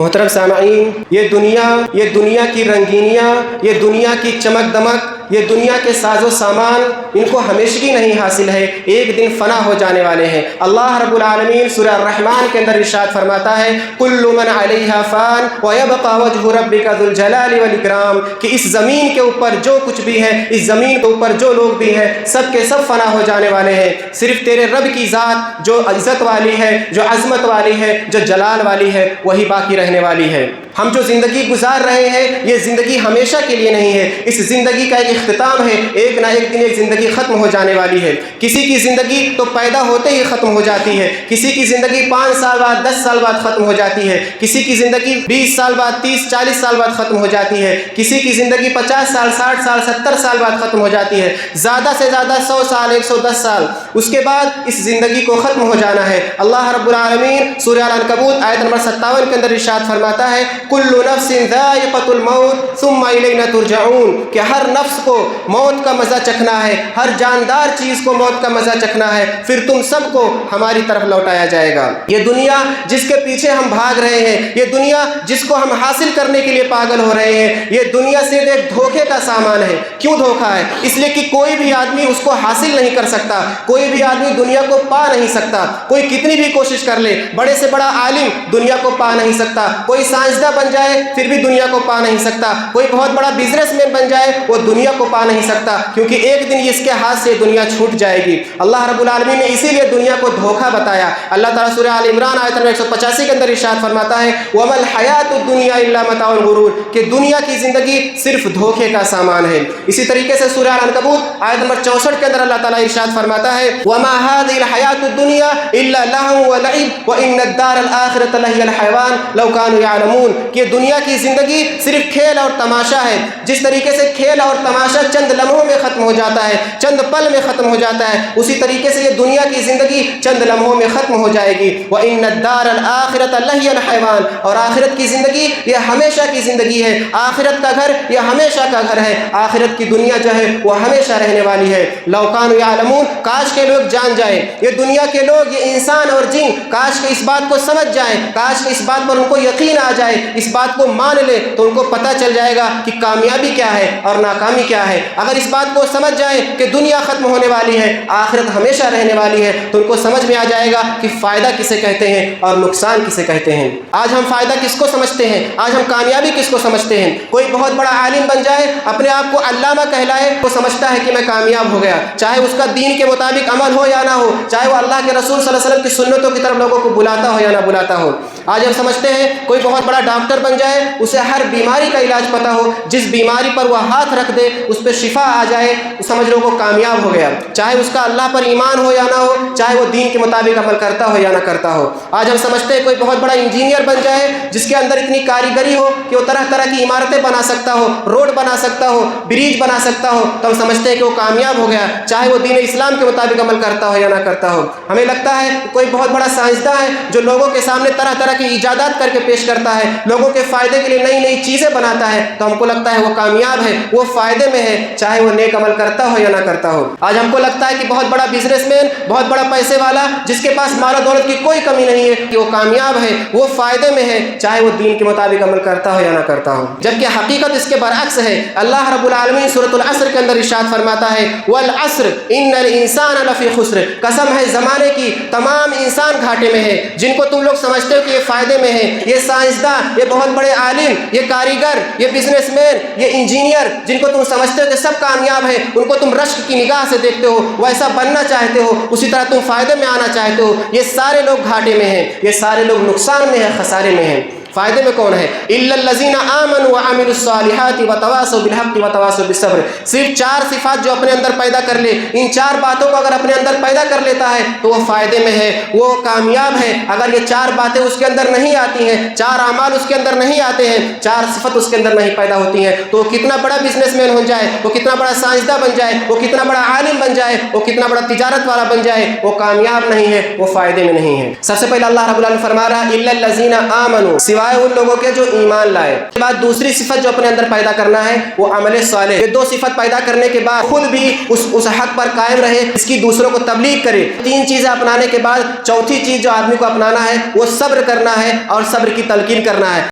محترم سامعین، یہ دنیا کی رنگینیاں، یہ دنیا کی چمک دمک، یہ دنیا کے ساز و سامان، ان کو ہمیشگی نہیں حاصل ہے، ایک دن فنا ہو جانے والے ہیں۔ اللہ رب العالمین سورہ الرحمن کے اندر ارشاد فرماتا ہے کل من علیہا فان ویبقى وجہ ربک ذو الجلال والاکرام، کہ اس زمین کے اوپر جو کچھ بھی ہے، اس زمین کے اوپر جو لوگ بھی ہیں، سب کے سب فنا ہو جانے والے ہیں، صرف تیرے رب کی ذات جو عزت والی ہے، جو عظمت والی ہے، جو جلال والی ہے، وہی باقی رہنے والی ہے۔ ہم جو زندگی گزار رہے ہیں، یہ زندگی ہمیشہ کے لیے نہیں ہے، اس زندگی کا ایک اختتام ہے، ایک نہ ایک دن ایک زندگی ختم ہو جانے والی ہے۔ کسی کی زندگی تو پیدا ہوتے ہی ختم ہو جاتی ہے، کسی کی زندگی 5 سال بعد 10 سال بعد ختم ہو جاتی ہے، کسی کی زندگی 20 سال بعد 30 40 سال بعد ختم ہو جاتی ہے، کسی کی زندگی 50 سال 60 سال 70 سال بعد ختم ہو جاتی ہے، زیادہ سے زیادہ 100 سال 110 سال، اس کے بعد اس زندگی کو ختم ہو جانا ہے۔ اللہ رب العالمین سورہ العنکبوت آیت نمبر 57 کے اندر ارشاد فرماتا ہے کل نفس ذائقۃ الموت ثم الینا ترجعون، کہ ہر نفس کو موت کا مزہ چکھنا ہے، ہر جاندار چیز کو موت کا مزہ چکھنا ہے، پھر تم سب کو ہماری طرف لوٹایا جائے گا۔ یہ دنیا جس کے پیچھے ہم بھاگ رہے ہیں، یہ دنیا جس کو ہم حاصل کرنے کے لیے پاگل ہو رہے ہیں، یہ دنیا صرف ایک دھوکے کا سامان ہے۔ کیوں دھوکا ہے؟ اس لیے کہ کوئی بھی آدمی اس کو حاصل نہیں کر سکتا، کوئی بھی آدمی دنیا کو پا نہیں سکتا، کوئی کتنی بھی کوشش کر لے، بڑے سے بڑا عالم دنیا کو پا نہیں سکتا، کوئی سائنسداں بن جائے پھر بھی دنیا کو پا نہیں سکتا، کوئی بہت بڑا بزنس مین بن جائے وہ دنیا کو پا نہیں سکتا، کیونکہ ایک دن اس کے ہاتھ سے دنیا چھوٹ جائے گی۔ اللہ رب العالمین نے اسی لیے دنیا کو دھوکا بتایا۔ اللہ تعالیٰ سورہ آل عمران آیت نمبر 185 کے اندر ارشاد فرماتا ہے وَمَا الْحَيَاةُ الدُّنْيَا إِلَّا مَتَاعُ الْغُرُورِ، کہ دنیا کی زندگی صرف دھوکے کا سامان ہے۔ اسی طریقے سے سورہ العنکبوت آیت نمبر 64 کے اندر اللہ تعالیٰ ارشاد فرماتا ہے وَمَا هَٰذِهِ الْحَيَاةُ الدُّنْيَا إِلَّا لَهْوٌ وَلَعِبٌ وَإِنَّ الدَّارَ الْآخِرَةَ لَهِيَ الْحَيَوَانُ لَوْ كَانُوا يَعْلَمُونَ، کہ دنیا کی زندگی صرف کھیل اور تماشا ہے۔ جس طریقے سے کھیل اور تماشا چند لمحوں میں ختم ہو جاتا ہے، چند پل میں ختم ہو جاتا ہے، اسی طریقے سے یہ دنیا کی زندگی چند لمحوں میں ختم ہو جائے گی۔ وَإِنَّ الدَّارَ الْآخِرَةَ لَهِيَ الْحَيَوَانُ، اور آخرت کی زندگی یہ ہمیشہ کی زندگی ہے، آخرت کا گھر یہ ہمیشہ کا گھر ہے، آخرت کی دنیا جو ہے وہ ہمیشہ رہنے والی ہے۔ لَوْ كَانُوا يَعْلَمُونَ، کاش کے لوگ جان جائیں، یہ دنیا کے لوگ، یہ انسان اور جن، کاش کہ اس بات کو سمجھ جائیں، کاش کہ اس بات پر ان کو یقین آ جائے، اس بات کو مان لے تو ان کو پتہ چل جائے گا کہ کامیابی کیا ہے اور ناکامی کیا ہے۔ اگر اس بات کو سمجھ جائیں کہ دنیا ختم ہونے والی ہے، آخرت ہمیشہ رہنے والی ہے، تو ان کو سمجھ میں آ جائے گا کہ فائدہ کسے کہتے ہیں اور نقصان کسے کہتے ہیں۔ آج ہم فائدہ کس کو سمجھتے ہیں؟ آج ہم کامیابی کس کو سمجھتے ہیں؟ کوئی بہت بڑا عالم بن جائے، اپنے آپ کو علامہ کہلائے، وہ سمجھتا ہے کہ میں کامیاب ہو گیا، چاہے اس کا دین کے مطابق عمل ہو یا نہ ہو، چاہے وہ اللہ کے رسول صلی اللہ علیہ وسلم کی سنتوں کی طرف لوگوں کو بلاتا ہو یا نہ بلاتا ہو۔ آج ہم سمجھتے ہیں کوئی بہت بڑا ڈاکٹر بن جائے، اسے ہر بیماری کا علاج پتہ ہو، جس بیماری پر وہ ہاتھ رکھ دے اس پہ شفا آ جائے، سمجھ لو وہ کامیاب ہو گیا، چاہے اس کا اللہ پر ایمان ہو یا نہ ہو، چاہے وہ دین کے مطابق عمل کرتا ہو یا نہ کرتا ہو۔ آج ہم سمجھتے ہیں کوئی بہت بڑا انجینئر بن جائے، جس کے اندر اتنی کاریگری ہو کہ وہ طرح طرح کی عمارتیں بنا سکتا ہو، روڈ بنا سکتا ہو، برج بنا سکتا ہو، تو ہم سمجھتے ہیں کہ وہ کامیاب ہو گیا، چاہے وہ دین اسلام کے مطابق عمل کرتا ہو یا نہ کرتا ہو۔ ہمیں لگتا ہے کوئی بہت بڑا سائنسداں ہے جو لوگوں کے سامنے طرح طرح کی ایجادات کر کے پیش کرتا ہے، لوگوں کے فائدے کے لیے نئی نئی چیزیں بناتا ہے، تو ہم کو لگتا ہے وہ کامیاب ہے، وہ فائدے میں ہے، چاہے وہ نیک عمل کرتا ہو یا نہ کرتا ہو۔ آج ہم کو لگتا ہے کہ بہت بڑا بزنس مین، بہت بڑا پیسے والا، جس کے پاس مال و دولت کی کوئی کمی نہیں ہے، کہ وہ کامیاب ہے، وہ فائدے میں ہے، چاہے وہ دین کے مطابق عمل کرتا ہو یا نہ کرتا ہو۔ جبکہ حقیقت اس کے برعکس ہے۔ اللہ رب العالمین سورۃ العصر کے اندر ارشاد فرماتا ہے والعصر ان الانسان لفی خسر، قسم ہے زمانے کی، تمام انسان گھاٹے میں ہے۔ جن کو تم لوگ سمجھتے ہو کہ یہ فائدے میں ہے، یہ سائنسداں، یہ بہت بڑے عالم، یہ کاریگر، یہ بزنس مین، یہ انجینئر، جن کو تم سمجھتے ہو کہ سب کامیاب ہے، ان کو تم رشک کی نگاہ سے دیکھتے ہو، ویسا بننا چاہتے ہو، اسی طرح تم فائدے میں آنا چاہتے ہو، یہ سارے لوگ گھاٹے میں ہیں، یہ سارے لوگ نقصان میں ہیں، خسارے میں ہیں۔ فائدے میں کون ہے؟ الا الذین آمنوا وعملوا الصالحات وتواصوا بالحق وتواصوا بالصبر، صرف 4 صفات جو اپنے اندر پیدا کر لے، ان 4 باتوں کو اگر اپنے اندر پیدا کر لیتا ہے تو وہ فائدے میں ہے، وہ کامیاب ہے۔ اگر یہ 4 باتیں اس کے اندر نہیں آتی ہیں، 4 اعمال اس کے اندر نہیں آتے ہیں، 4 صفت اس کے اندر نہیں پیدا ہوتی ہیں، تو وہ کتنا بڑا بزنس مین ہو جائے، وہ کتنا بڑا سائنسداں بن جائے، وہ کتنا بڑا عالم بن جائے، وہ کتنا بڑا تجارت والا بن جائے، وہ کامیاب نہیں ہے، وہ فائدے میں نہیں ہے۔ سب سے پہلے اللہ رب العالمین فرما رہا ہے الا الذین آمنوا، سوائے ان لوگوں کے جو ایمان لائے۔ اس کے بعد دوسری صفت جو اپنے اندر پیدا کرنا ہے وہ عمل صالح۔ یہ 2 صفت پیدا کرنے کے بعد خود بھی اس حق پر قائم رہے، اس کی دوسروں کو تبلیغ کرے۔ 3 چیزیں اپنانے کے بعد چوتھی چیز جو آدمی کو اپنانا ہے وہ صبر کرنا ہے اور صبر کی تلقین کرنا ہے۔